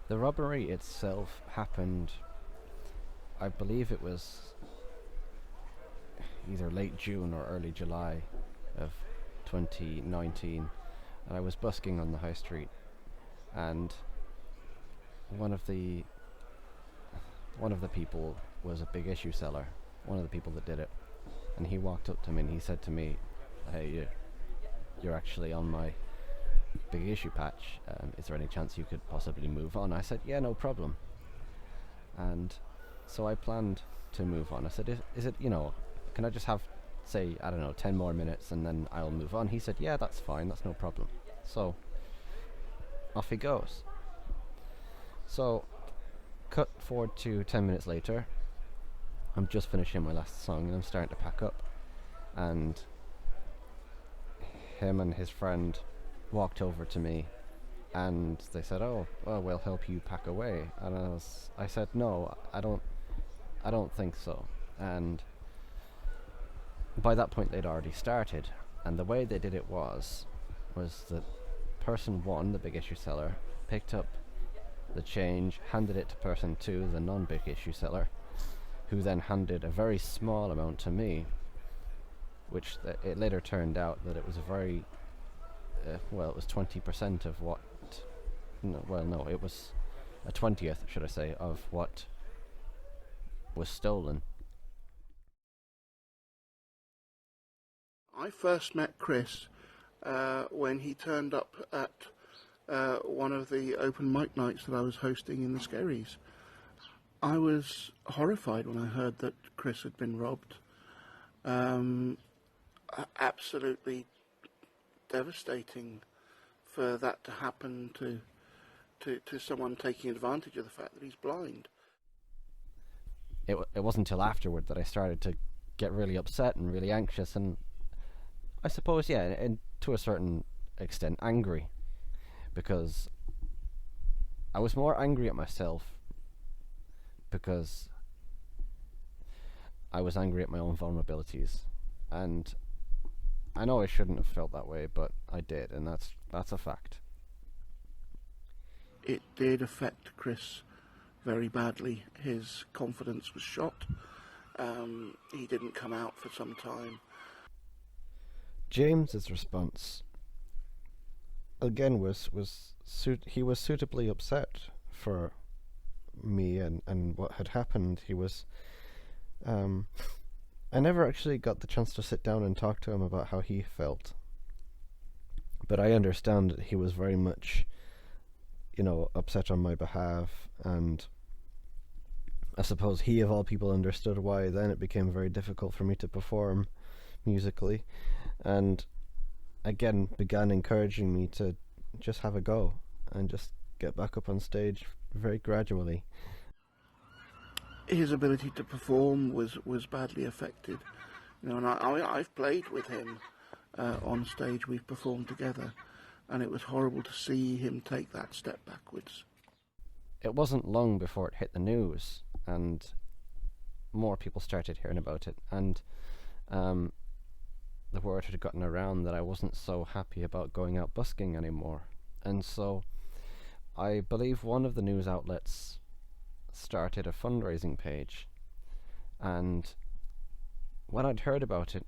The robbery itself happened, I believe it was either late June or early July of 2019, and I was busking on the high street, and one of the one of the people was a big issue seller, one of the people that did it, and he walked up to me and he said to me, "Hey, you're actually on my big issue patch. Is there any chance you could possibly move on?" I said, "Yeah, no problem." And so I planned to move on. I said, is it, can I just have, say, I don't know, 10 more minutes and then I'll move on? He said, "Yeah, that's fine, that's no problem." So off he goes. So cut forward to 10 minutes later. I'm just finishing my last song and I'm starting to pack up. And him and his friend walked over to me and they said, "Oh, well, we'll help you pack away." And I said, "No, I don't think so." And by that point, they'd already started. And the way they did it was that person one, the big issue seller, picked up the change, handed it to person two, the non-big issue seller, who then handed a very small amount to me, which it later turned out that it was a very, it was 20% of what, no, it was a 20th, should I say, of what was stolen. I first met Chris when he turned up at one of the open mic nights that I was hosting in the Skerries. I was horrified when I heard that Chris had been robbed. Absolutely devastating for that to happen to someone taking advantage of the fact that he's blind. It wasn't until afterward that I started to get really upset and really anxious, and I suppose, yeah, and to a certain extent angry, because I was more angry at myself because I was angry at my own vulnerabilities, and I know I shouldn't have felt that way, but I did, and that's a fact. It did affect Chris very badly. His confidence was shot. He didn't come out for some time. James's response again he was suitably upset for me and what had happened. He was I never actually got the chance to sit down and talk to him about how he felt, but I understand that he was very much, upset on my behalf, and I suppose he of all people understood why then it became very difficult for me to perform musically, and again began encouraging me to just have a go and just get back up on stage very gradually. His ability to perform was badly affected. And I've played with him on stage. We've performed together, and it was horrible to see him take that step backwards. It wasn't long before it hit the news, and more people started hearing about it, and the word had gotten around that I wasn't so happy about going out busking anymore. And so I believe one of the news outlets started a fundraising page, and when I'd heard about it,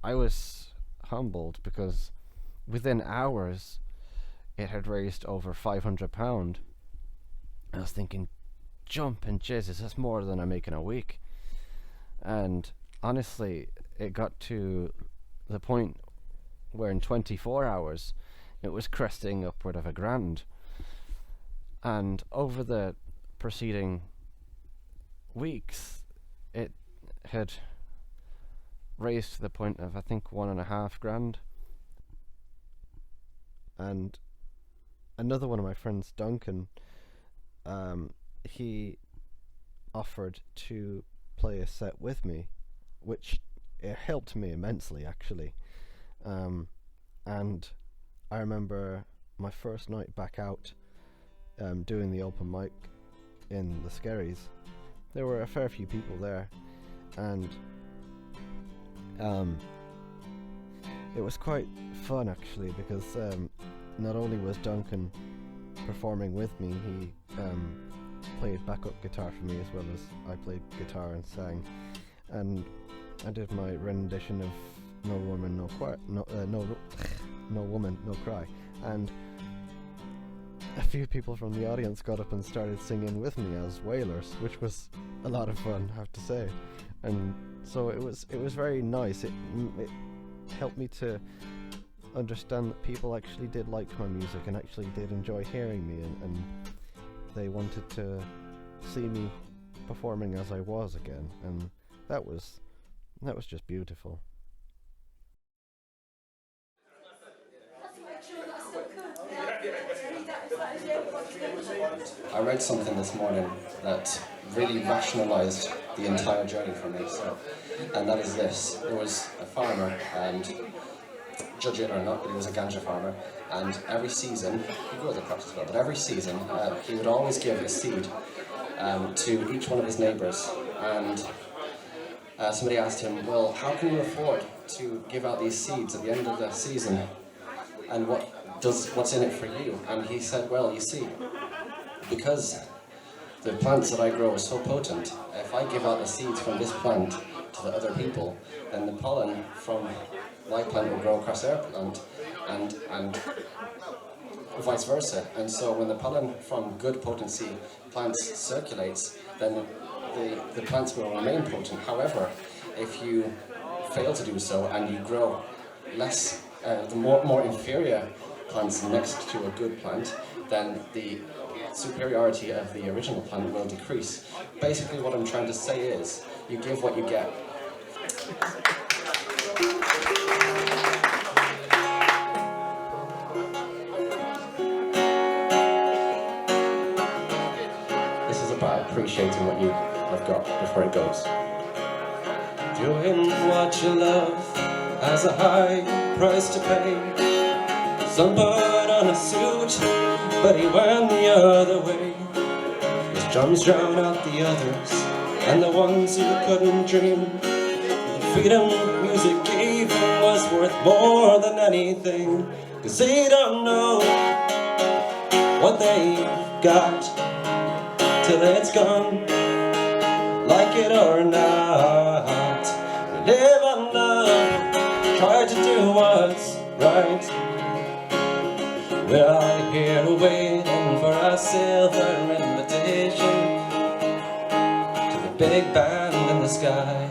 I was humbled, because within hours it had raised over £500. I was thinking, jumping Jesus, that's more than I make in a week. And honestly, it got to the point where in 24 hours it was cresting upward of £1,000. And over the preceding weeks, it had raised to the point of, I think, £1,500. And another one of my friends, Duncan, he offered to play a set with me, which it helped me immensely, actually. And I remember my first night back out doing the open mic in the Skerries. There were a fair few people there, and it was quite fun, actually, because not only was Duncan performing with me. He played backup guitar for me as well as I played guitar and sang, and I did my rendition of No Woman, No Cry, No Woman, No Cry, and a few people from the audience got up and started singing with me as Wailers, which was a lot of fun, I have to say. And so it was very nice. It helped me to understand that people actually did like my music and actually did enjoy hearing me, and they wanted to see me performing as I was again, and that was just beautiful. I read something this morning that really rationalised the entire journey for me, and that is this. There was a farmer, and judge it or not, but he was a ganja farmer, and every season, he grew other crops as well, but every season he would always give a seed to each one of his neighbours, and somebody asked him, well, how can you afford to give out these seeds at the end of the season, and what's in it for you? And he said, well, you see, because the plants that I grow are so potent, if I give out the seeds from this plant to the other people, then the pollen from my plant will grow across their plant, and vice versa. And so when the pollen from good potency plants circulates, then the plants will remain potent. However, if you fail to do so and you grow less, the more inferior plants next to a good plant, then the superiority of the original plant will decrease. Basically what I'm trying to say is, you give what you get. This is about appreciating what you have got before it goes. Doing what you love has a high price to pay. Some put on a suit, but he went the other way. His drums drown out the others, and the ones who couldn't dream. The freedom music gave him was worth more than anything, 'cause they don't know what they've got till it's gone, like it or not. We live on love, try to do what's right. We're all here waiting for our silver invitation to the big band in the sky.